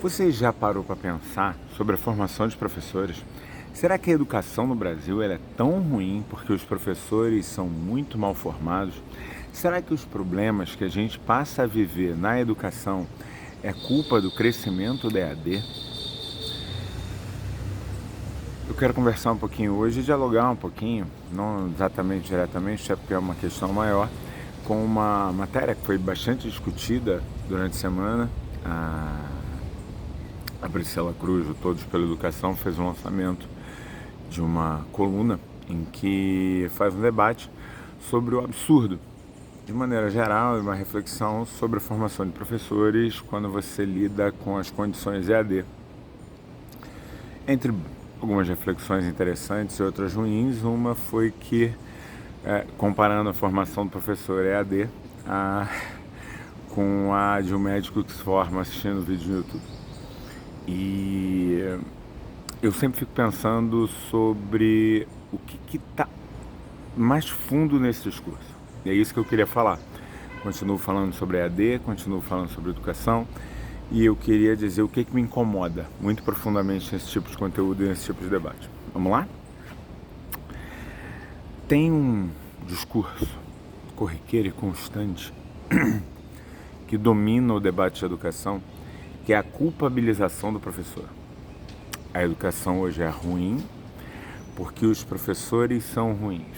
Você já parou para pensar sobre a formação de professores? Será que a educação no Brasil ela é tão ruim porque os professores são muito mal formados? Será que os problemas que a gente passa a viver na educação é culpa do crescimento da EAD? Eu quero conversar um pouquinho hoje e dialogar um pouquinho, não exatamente diretamente, até porque é uma questão maior, com uma matéria que foi bastante discutida durante a semana. A Priscila Cruz, do Todos pela Educação, fez um lançamento de uma coluna em que faz um debate sobre o absurdo, de maneira geral, e uma reflexão sobre a formação de professores quando você lida com as condições EAD. Entre algumas reflexões interessantes e outras ruins, uma foi que, comparando a formação do professor EAD com a de um médico que se forma assistindo vídeo no YouTube. E eu sempre fico pensando sobre o que está mais fundo nesse discurso. E é isso que eu queria falar. Continuo falando sobre EAD, continuo falando sobre educação, e eu queria dizer o que me incomoda muito profundamente nesse tipo de conteúdo e nesse tipo de debate. Vamos lá? Tem um discurso corriqueiro e constante que domina o debate de educação, que é a culpabilização do professor. A educação hoje é ruim porque os professores são ruins.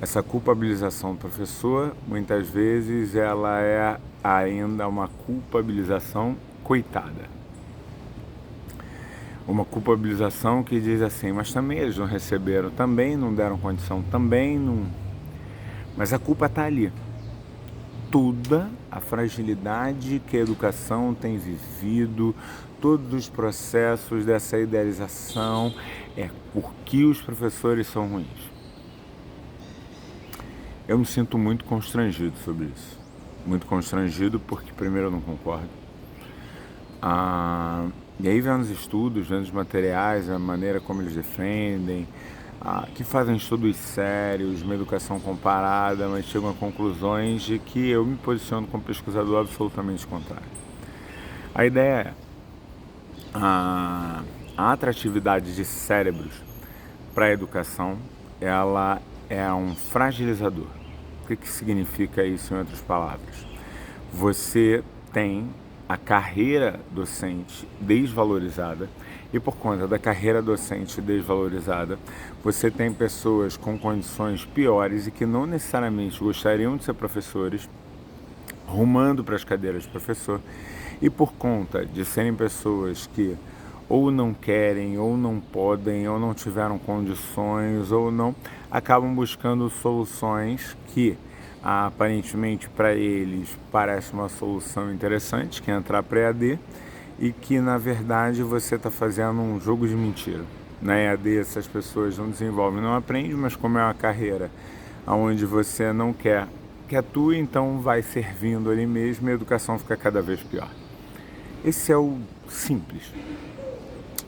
Essa culpabilização do professor, muitas vezes, ela é ainda uma culpabilização coitada. Uma culpabilização que diz assim, mas também eles não receberam, também não deram condição, também não... Mas a culpa está ali. Toda a fragilidade que a educação tem vivido, todos os processos dessa idealização, é porque os professores são ruins. Eu me sinto muito constrangido sobre isso. Muito constrangido porque, primeiro, eu não concordo. E aí, vendo os estudos, vendo os materiais, a maneira como eles defendem, que fazem estudos sérios, uma educação comparada, mas chegam a conclusões de que eu me posiciono como pesquisador absolutamente contrário. A ideia é a atratividade de cérebros para a educação, ela é um fragilizador. O que significa isso em outras palavras? Você tem a carreira docente desvalorizada e por conta da carreira docente desvalorizada, você tem pessoas com condições piores e que não necessariamente gostariam de ser professores, rumando para as cadeiras de professor, e por conta de serem pessoas que ou não querem, ou não podem, ou não tiveram condições, ou não, acabam buscando soluções que aparentemente para eles parece uma solução interessante, que é entrar para EAD, e que na verdade você está fazendo um jogo de mentira. Na EAD essas pessoas não desenvolvem, não aprendem, mas como é uma carreira onde você não quer que atue, então vai servindo ali mesmo e a educação fica cada vez pior. Esse é o simples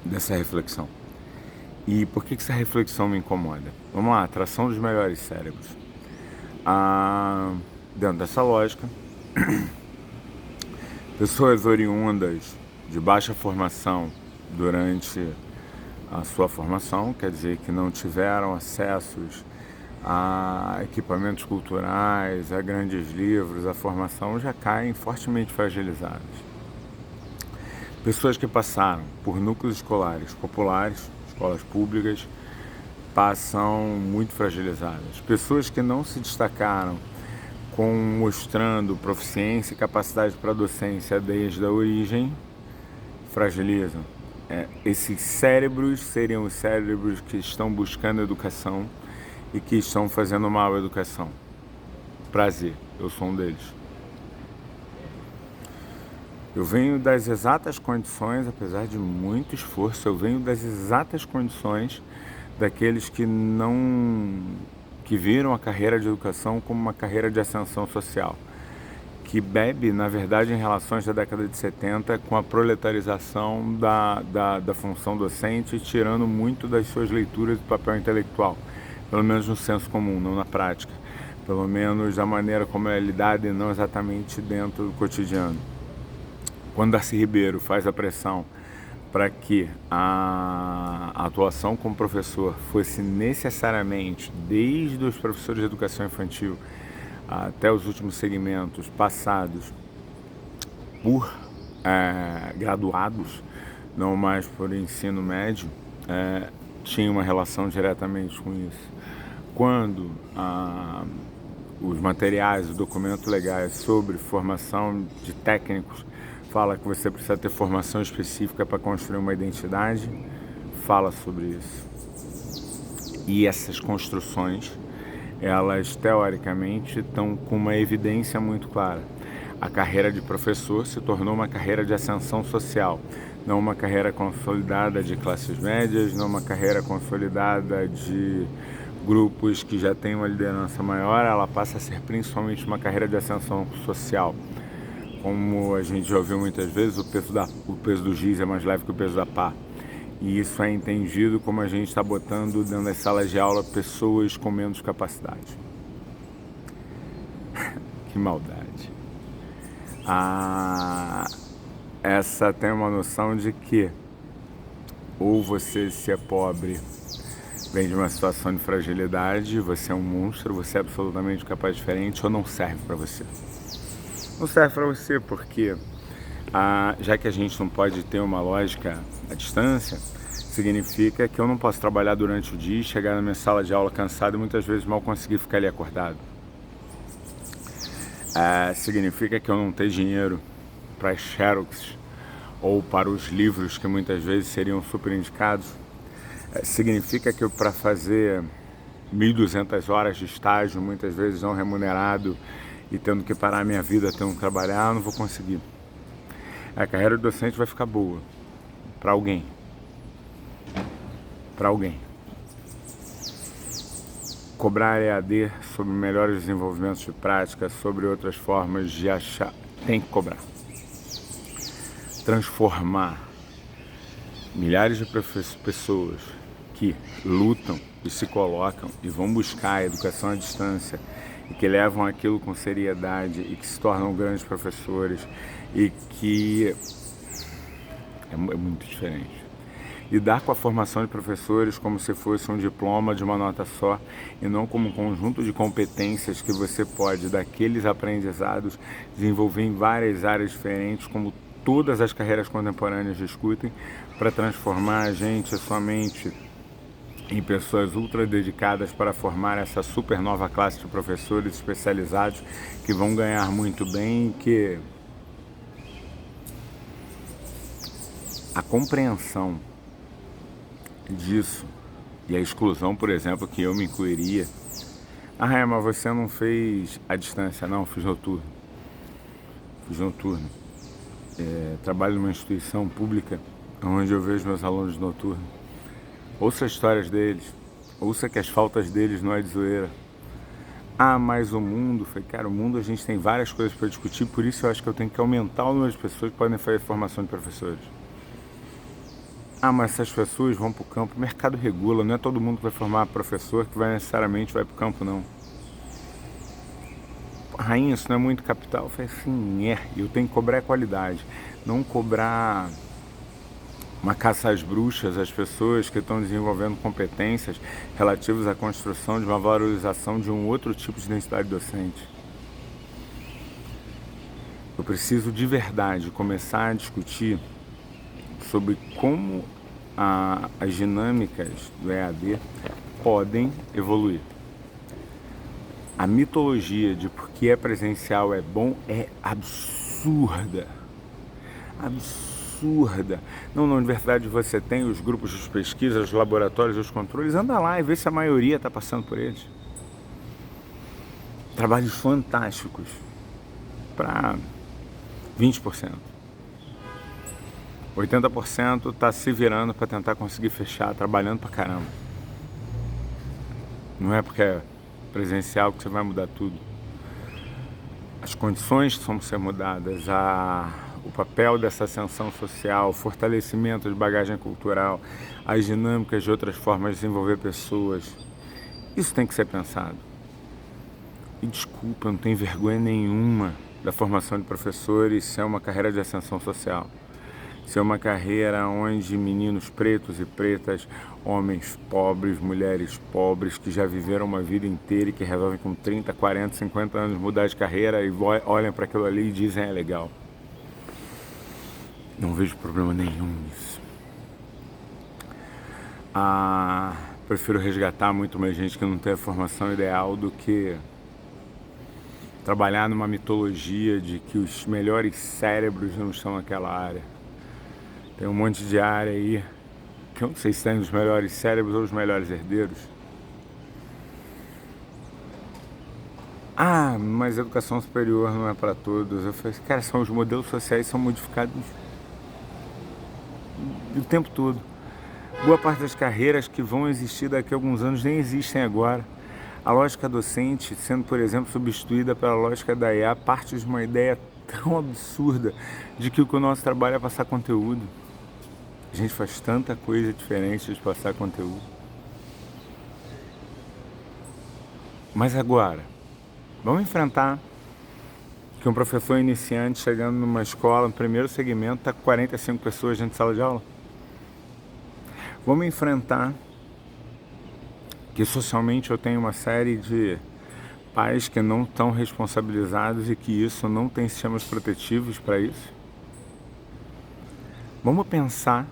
dessa reflexão. E por que essa reflexão me incomoda? Vamos lá, atração dos melhores cérebros. Dentro dessa lógica, pessoas oriundas de baixa formação durante a sua formação, quer dizer que não tiveram acessos a equipamentos culturais, a grandes livros, a formação já caem fortemente fragilizadas. Pessoas que passaram por núcleos escolares populares, escolas públicas, passam muito fragilizadas. Pessoas que não se destacaram mostrando proficiência e capacidade para docência desde a origem, fragilizam. Esses cérebros seriam os cérebros que estão buscando educação e que estão fazendo mal à educação. Prazer, eu sou um deles. Eu venho das exatas condições, apesar de muito esforço, eu venho das exatas condições daqueles que viram a carreira de educação como uma carreira de ascensão social, que bebe, na verdade, em relações da década de 70 com a proletarização da função docente, tirando muito das suas leituras do papel intelectual, pelo menos no senso comum, não na prática, pelo menos da maneira como é lidada e não exatamente dentro do cotidiano. Quando Darcy Ribeiro faz a pressão para que a atuação como professor fosse necessariamente, desde os professores de educação infantil até os últimos segmentos passados por graduados, não mais por ensino médio, tinha uma relação diretamente com isso. Quando os materiais, os documentos legais sobre formação de técnicos fala que você precisa ter formação específica para construir uma identidade, fala sobre isso. E essas construções, elas teoricamente estão com uma evidência muito clara. A carreira de professor se tornou uma carreira de ascensão social, não uma carreira consolidada de classes médias, não uma carreira consolidada de grupos que já têm uma liderança maior, ela passa a ser principalmente uma carreira de ascensão social. Como a gente já ouviu muitas vezes, o peso do giz é mais leve que o peso da pá. E isso é entendido como a gente está botando dentro das salas de aula pessoas com menos capacidade. Que maldade. Essa tem uma noção de que ou você, se é pobre, vem de uma situação de fragilidade, você é um monstro, você é absolutamente capaz diferente, ou não serve para você. Não serve para você porque, já que a gente não pode ter uma lógica à distância, significa que eu não posso trabalhar durante o dia, chegar na minha sala de aula cansado e muitas vezes mal conseguir ficar ali acordado. Significa que eu não tenho dinheiro para as xerox ou para os livros que muitas vezes seriam super indicados. Significa que para fazer 1.200 horas de estágio, muitas vezes não remunerado, e tendo que parar a minha vida, tendo que trabalhar, eu não vou conseguir. A carreira de docente vai ficar boa para alguém. Para alguém. Cobrar EAD sobre melhores desenvolvimentos de prática, sobre outras formas de achar, tem que cobrar. Transformar milhares de pessoas que lutam e se colocam e vão buscar a educação à distância e que levam aquilo com seriedade e que se tornam grandes professores e que é muito diferente. Lidar com a formação de professores como se fosse um diploma de uma nota só e não como um conjunto de competências que você pode, daqueles aprendizados, desenvolver em várias áreas diferentes, como todas as carreiras contemporâneas discutem, para transformar a gente, a sua mente, em pessoas ultra dedicadas para formar essa super nova classe de professores especializados que vão ganhar muito bem, que a compreensão disso e a exclusão, por exemplo, que eu me incluiria. Mas você não fez a distância? Não, fiz noturno. Trabalho numa instituição pública onde eu vejo meus alunos noturnos. Ouça as histórias deles, ouça que as faltas deles não é de zoeira. Mas o mundo, o mundo a gente tem várias coisas para discutir, por isso eu acho que eu tenho que aumentar o número de pessoas que podem fazer formação de professores. Mas essas pessoas vão para o campo, o mercado regula, não é todo mundo que vai formar professor que necessariamente vai para o campo, não. Rainha, isso não é muito capital? Eu falei assim, eu tenho que cobrar a qualidade, não cobrar uma caça às bruxas, às pessoas que estão desenvolvendo competências relativas à construção de uma valorização de um outro tipo de identidade docente. Eu preciso de verdade começar a discutir sobre como as dinâmicas do EAD podem evoluir. A mitologia de porque é presencial é bom é absurda. Não, na universidade você tem os grupos de pesquisa, os laboratórios, os controles, anda lá e vê se a maioria está passando por eles. Trabalhos fantásticos para 20%. 80% está se virando para tentar conseguir fechar, trabalhando para caramba. Não é porque é presencial que você vai mudar tudo. As condições precisam ser mudadas, o papel dessa ascensão social, o fortalecimento de bagagem cultural, as dinâmicas de outras formas de desenvolver pessoas. Isso tem que ser pensado. E desculpa, eu não tenho vergonha nenhuma da formação de professores ser uma carreira de ascensão social. Ser uma carreira onde meninos pretos e pretas, homens pobres, mulheres pobres, que já viveram uma vida inteira e que resolvem com 30, 40, 50 anos mudar de carreira e olham para aquilo ali e dizem é legal. Não vejo problema nenhum nisso. Prefiro resgatar muito mais gente que não tem a formação ideal do que trabalhar numa mitologia de que os melhores cérebros não estão naquela área. Tem um monte de área aí que eu não sei se tem os melhores cérebros ou os melhores herdeiros. Mas educação superior não é para todos. Eu falei, cara, os modelos sociais são modificados o tempo todo. Boa parte das carreiras que vão existir daqui a alguns anos nem existem agora. A lógica docente, sendo, por exemplo, substituída pela lógica da IA, parte de uma ideia tão absurda de que o nosso trabalho é passar conteúdo. A gente faz tanta coisa diferente de passar conteúdo. Mas agora, vamos enfrentar que um professor iniciante chegando numa escola, no primeiro segmento, está com 45 pessoas dentro de sala de aula? Vamos enfrentar que socialmente eu tenho uma série de pais que não estão responsabilizados e que isso não tem sistemas protetivos para isso? Vamos pensar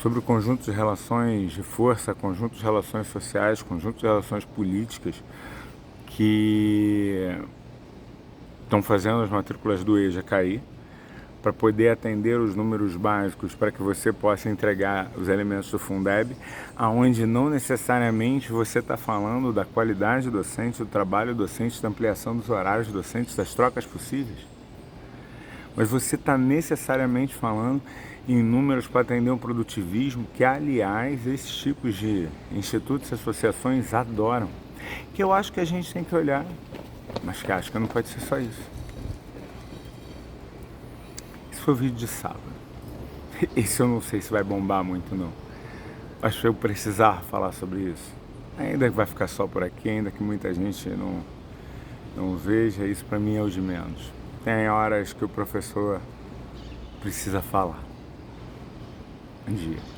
sobre o conjunto de relações de força, conjunto de relações sociais, conjunto de relações políticas que estão fazendo as matrículas do EJA cair, para poder atender os números básicos para que você possa entregar os elementos do Fundeb, aonde não necessariamente você está falando da qualidade docente, do trabalho docente, da ampliação dos horários docentes, das trocas possíveis, mas você está necessariamente falando em números para atender um produtivismo que, aliás, esses tipos de institutos e associações adoram, que eu acho que a gente tem que olhar, mas que acho que não pode ser só isso. Foi o vídeo de sábado. Esse eu não sei se vai bombar muito, não. Acho que eu precisar falar sobre isso. Ainda que vai ficar só por aqui, ainda que muita gente não veja, isso para mim é o de menos. Tem horas que o professor precisa falar. Bom dia.